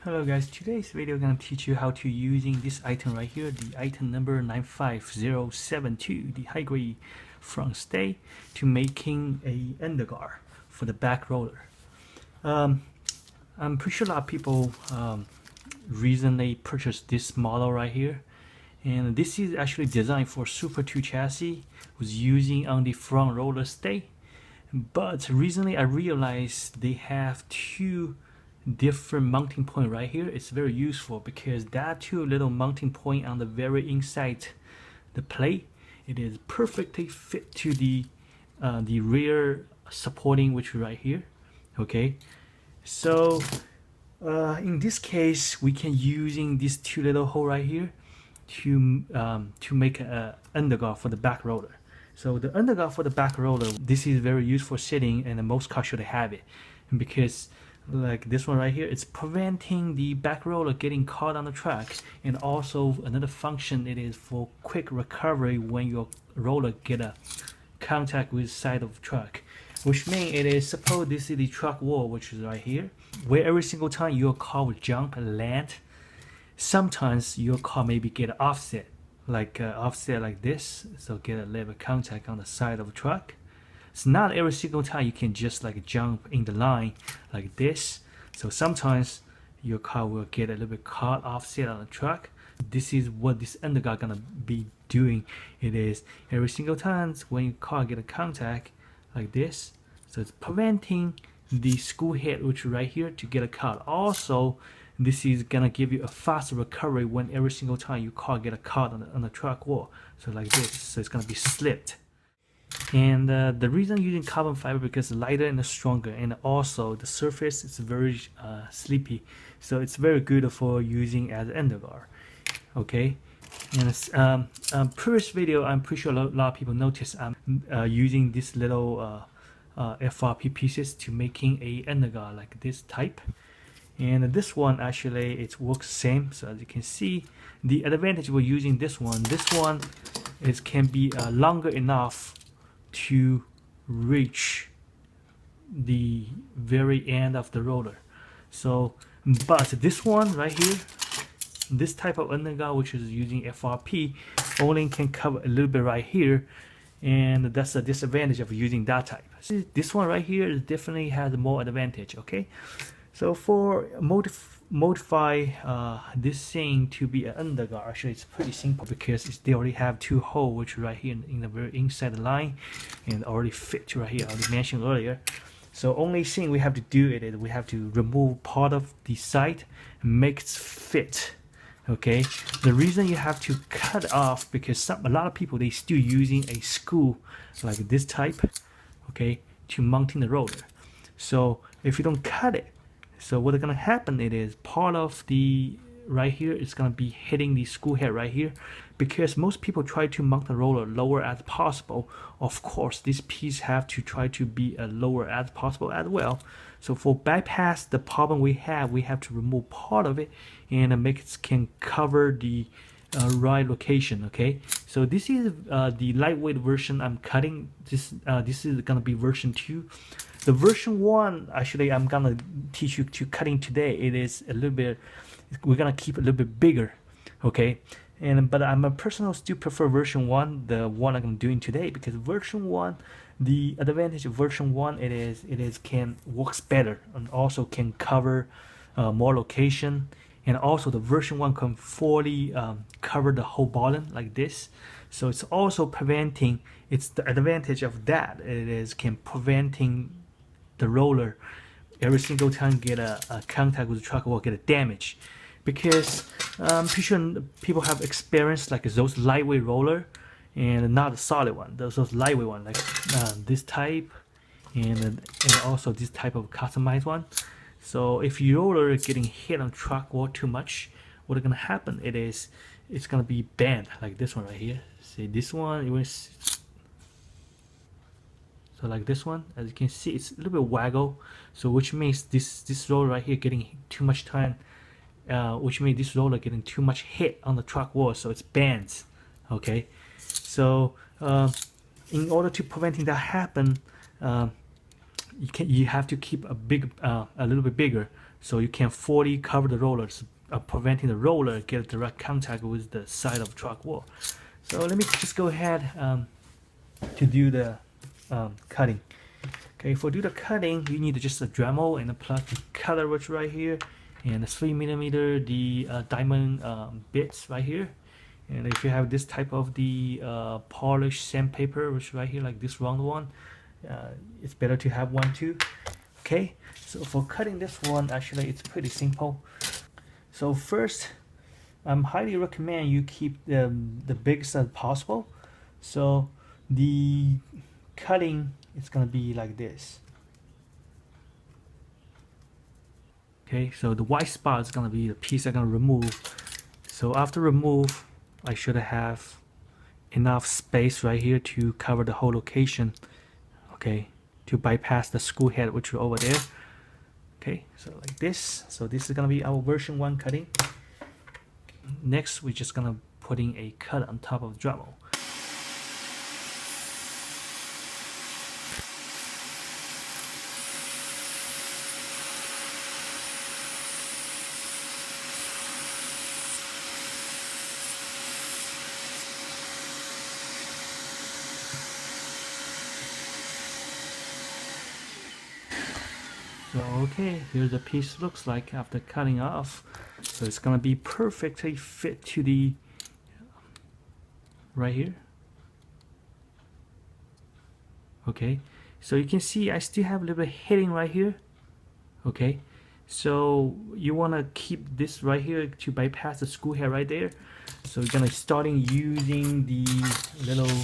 Hello guys, today's video I'm going to teach you how to using this item right here, the item number 95072, the high grade front stay, to making a underguard for the back roller. I'm pretty sure a lot of people recently purchased this model right here, and this is actually designed for Super 2 chassis, was using on the front roller stay. But recently I realized they have two different mounting point right here. It's very useful because that two little mounting point on the very inside the plate, it is perfectly fit to the rear supporting, which is right here. Okay, so in this case we can using these two little hole right here to make a underguard for the back roller. So the underguard for the back roller, this is very useful sitting, and most cars should have it, because like this one right here, it's preventing the back roller getting caught on the track, and also another function, it is for quick recovery when your roller get a contact with side of the truck, which means it is, suppose this is the truck wall, which is right here, where every single time your car will jump and land, sometimes your car maybe get offset like this, so get a little contact on the side of the truck. It's not every single time you can just like jump in the line like this. So sometimes your car will get a little bit caught offset on the truck. This is what this underguard gonna be doing. It is every single time when your car get a contact like this, so it's preventing the screw head, which is right here, to get a cut. Also, this is gonna give you a faster recovery when every single time your car get a cut on the truck wall. So like this, so it's gonna be slipped. And the reason using carbon fiber, because it's lighter and stronger, and also the surface is very sleepy, so it's very good for using as underguard. Okay, and previous video, I'm pretty sure a lot of people noticed I'm using this little FRP pieces to making a underguard like this type. And this one actually it works same. So as you can see, the advantage we're using this one is can be longer enough to reach the very end of the roller. So but this one right here, this type of underguard, which is using FRP, only can cover a little bit right here, and that's the disadvantage of using that type. See, this one right here definitely has more advantage. Okay, so for modify this thing to be an underguard, actually it's pretty simple, because they already have two holes, which right here in the very inside the line, and already fit to right here, I mentioned earlier. So only thing we have to do is we have to remove part of the side and make it fit. Okay, the reason you have to cut off, because a lot of people, they still using a screw like this type, okay, to mounting the roller. So if you don't cut it, so what's gonna happen, it is part of the right here is gonna be hitting the screw head right here, because most people try to mount the roller lower as possible. Of course, this piece have to try to be as lower as possible as well. So for bypass the problem we have to remove part of it and make it can cover the right location. Okay, so this is the lightweight version I'm cutting. This is gonna be version 2. The version 1, actually, I'm gonna teach you to cutting today. It is a little bit, we're gonna keep it a little bit bigger, okay? But I'm a personal still prefer version 1, the one I'm doing today, because version 1, the advantage of version 1, it is can works better, and also can cover more location, and also the version 1 can fully cover the whole bottom like this. So it's also preventing, it's the advantage of that, it is can preventing the roller every single time get a contact with the truck or get a damage, because I'm pretty sure people have experienced like those lightweight roller and not a solid one, those lightweight one like this type, and also this type of customized one. So if your roller is getting hit on truck wall too much, what's gonna happen, it's gonna be bent like this one right here. See this one, it was so like this one, as you can see, it's a little bit waggle, so which means this roller right here getting too much time, which means this roller getting too much hit on the truck wall, so it's bends. Okay, so in order to preventing that happen, you have to keep a little bit bigger, so you can fully cover the rollers, preventing the roller get direct contact with the side of the truck wall. So let me just go ahead to do the cutting. Okay, for do the cutting, you need just a Dremel and a plug the cutter which right here, and a 3mm the diamond bits right here. And if you have this type of the polished sandpaper, which right here, like this round one, it's better to have one too. Okay, so for cutting this one, actually it's pretty simple. So first, I highly recommend you keep the biggest as possible. So the cutting is gonna be like this. Okay, so the white spot is gonna be the piece I'm gonna remove. So after remove, I should have enough space right here to cover the whole location. Okay, to bypass the screw head which are over there. Okay, so like this. So this is gonna be our version 1 cutting. Next, we're just gonna putting a cut on top of the Dremel. So okay, here's the piece looks like after cutting off. So it's gonna be perfectly fit to the right here. Okay, so you can see I still have a little bit hitting right here. Okay, so you want to keep this right here to bypass the screw head right there. So you're gonna starting using the little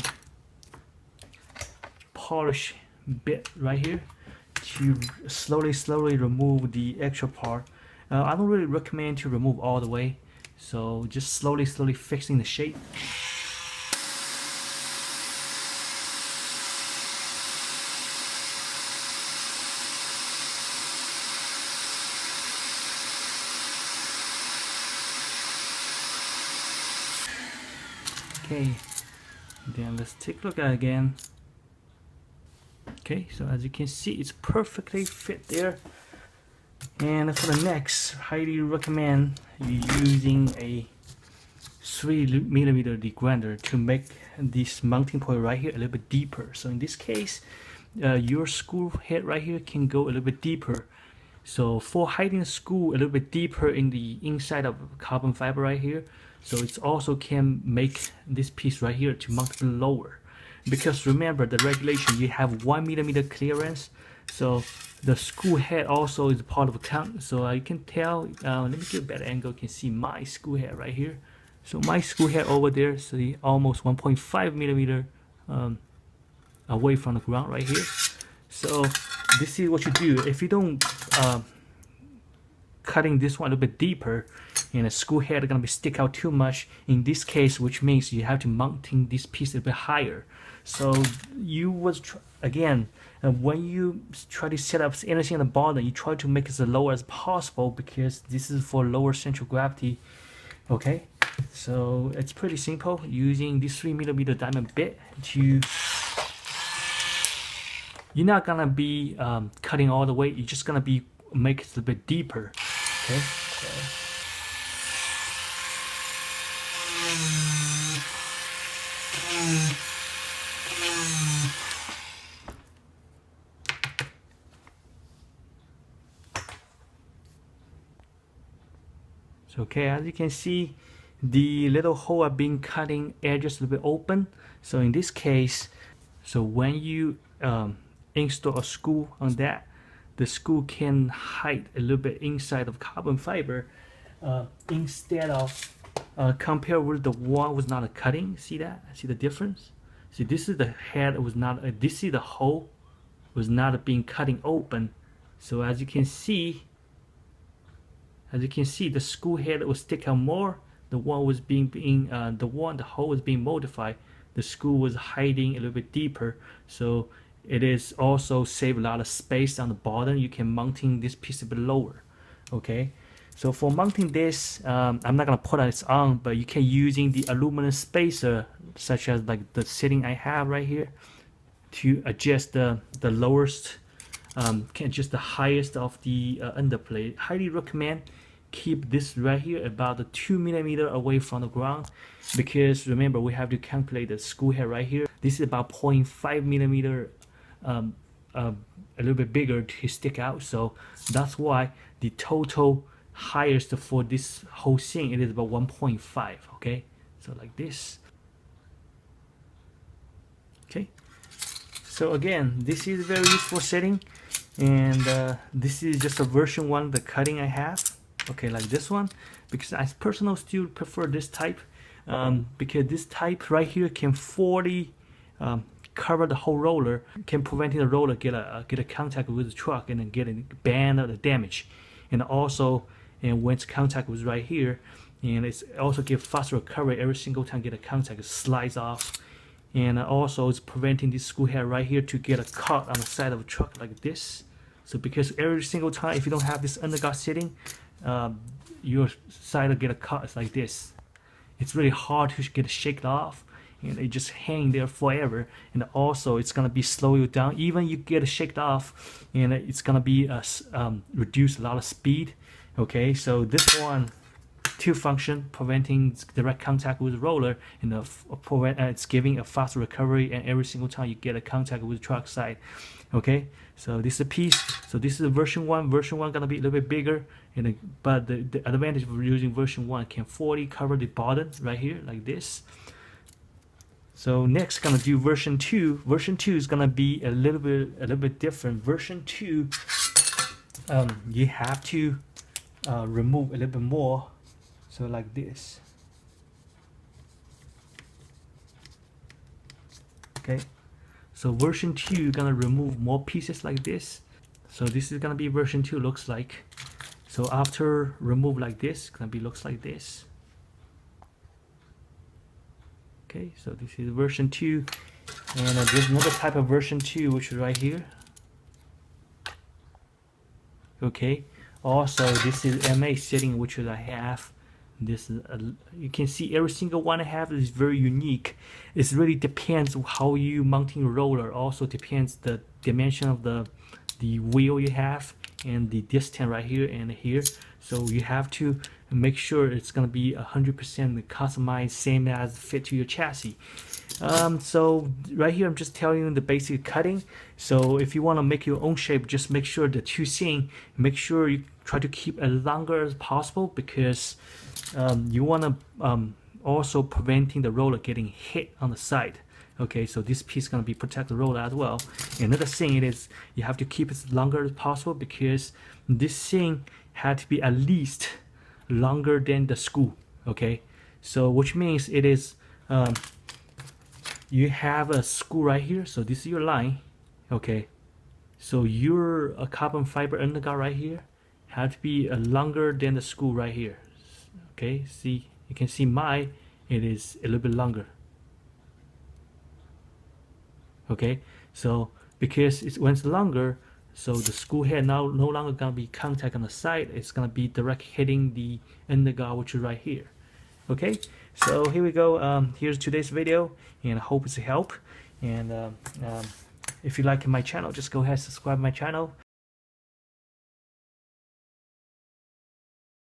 polish bit right here to slowly remove the extra part. I don't really recommend to remove all the way, so just slowly fixing the shape. Okay, then let's take a look at it again. Okay, so as you can see, it's perfectly fit there. And for the next, highly recommend you using a 3mm degrinder to make this mounting point right here a little bit deeper. So in this case, your screw head right here can go a little bit deeper. So for hiding the screw a little bit deeper in the inside of carbon fiber right here, so it also can make this piece right here to mount a bit lower. Because remember the regulation, you have 1mm clearance, so the screw head also is part of the count. So you can tell, let me get a better angle, you can see my screw head right here. So my screw head over there, so the almost 1.5mm away from the ground right here. So this is what you do. If you don't cutting this one a little bit deeper, and the screw head is gonna be stick out too much in this case, which means you have to mounting this piece a little bit higher. So you was again, when you try to set up anything on the bottom, you try to make it as low as possible because this is for lower central gravity. Okay, so it's pretty simple using this 3mm diamond bit to. You're not gonna be cutting all the way. You're just gonna be make it a little bit deeper. Okay. So okay, as you can see, the little hole are being cutting edges a little bit open. So in this case, so when you install a screw on that, the screw can hide a little bit inside of carbon fiber instead of compare with the one was not a cutting. See that? See the difference? See, this is the head, it was not this is the hole was not being cutting open. So as you can see, the screw head will stick out more. The one was the hole was being modified. The screw was hiding a little bit deeper. So it is also save a lot of space on the bottom. You can mounting this piece a bit lower. Okay, so for mounting this, I'm not gonna put this on, but you can using the aluminum spacer, such as like the setting I have right here, to adjust the lowest can adjust the highest of the underplate. Highly recommend keep this right here about 2 millimeter away from the ground, because remember we have to calculate the screw head right here. This is about 0.5 millimeter, a little bit bigger to stick out, so that's why the total highest for this whole thing it is about 1.5. okay, so like this. Okay, so again, this is a very useful setting, and this is just a version 1 the cutting I have. Okay, like this one, because I personally still prefer this type, because this type right here can fully cover the whole roller, can prevent the roller get a contact with the truck and then get a band or the damage, and also when it's contact with right here, and it's also give faster recovery every single time get a contact, it slides off, and also it's preventing this screw head right here to get a cut on the side of a truck like this. So because every single time if you don't have this underguard setting, your side will get a cut. It's like this. It's really hard to get it shaken off, and it just hang there forever, and also it's gonna be slow you down. Even you get it shaken off, and it's gonna be reduce a lot of speed. Okay, so this one two function, preventing direct contact with the roller, and it's giving a fast recovery, and every single time you get a contact with the truck side. Okay, so this is a piece. So this is version 1. Version 1 gonna be a little bit bigger, and but the advantage of using version 1 can fully cover the bottom right here like this. So next gonna do version 2. Version 2 is gonna be a little bit different. Version 2, you have to remove a little bit more. So like this. Okay, so version 2 you're gonna remove more pieces like this. So this is gonna be version 2 looks like. So after remove like this, it's gonna be looks like this. Okay, so this is version 2, and there's another type of version 2 which is right here. Okay, also this is MA setting which is I have. This is you can see every single one I have is very unique. It really depends on how you mounting roller. Also depends the dimension of the wheel you have, and the distance right here and here. So you have to make sure it's gonna be 100% customized, same as fit to your chassis. So right here I'm just telling you the basic cutting. So if you want to make your own shape, just make sure the two thing, make sure you try to keep as longer as possible, because you want to also preventing the roller getting hit on the side. Okay, so this piece is going to be protect the roller as well. Another thing it is you have to keep it as longer as possible, because this thing had to be at least longer than the screw. Okay, so which means it is you have a screw right here, so this is your line. Okay, so your carbon fiber underguard right here had to be longer than the screw right here. Okay, see, you can see it is a little bit longer. Okay, so because when it's longer, so the screw head now no longer gonna be contact on the side, it's gonna be direct hitting the underguard, which is right here. Okay, so here we go. Here's today's video, and I hope it's a help. And if you like my channel, just go ahead and subscribe my channel.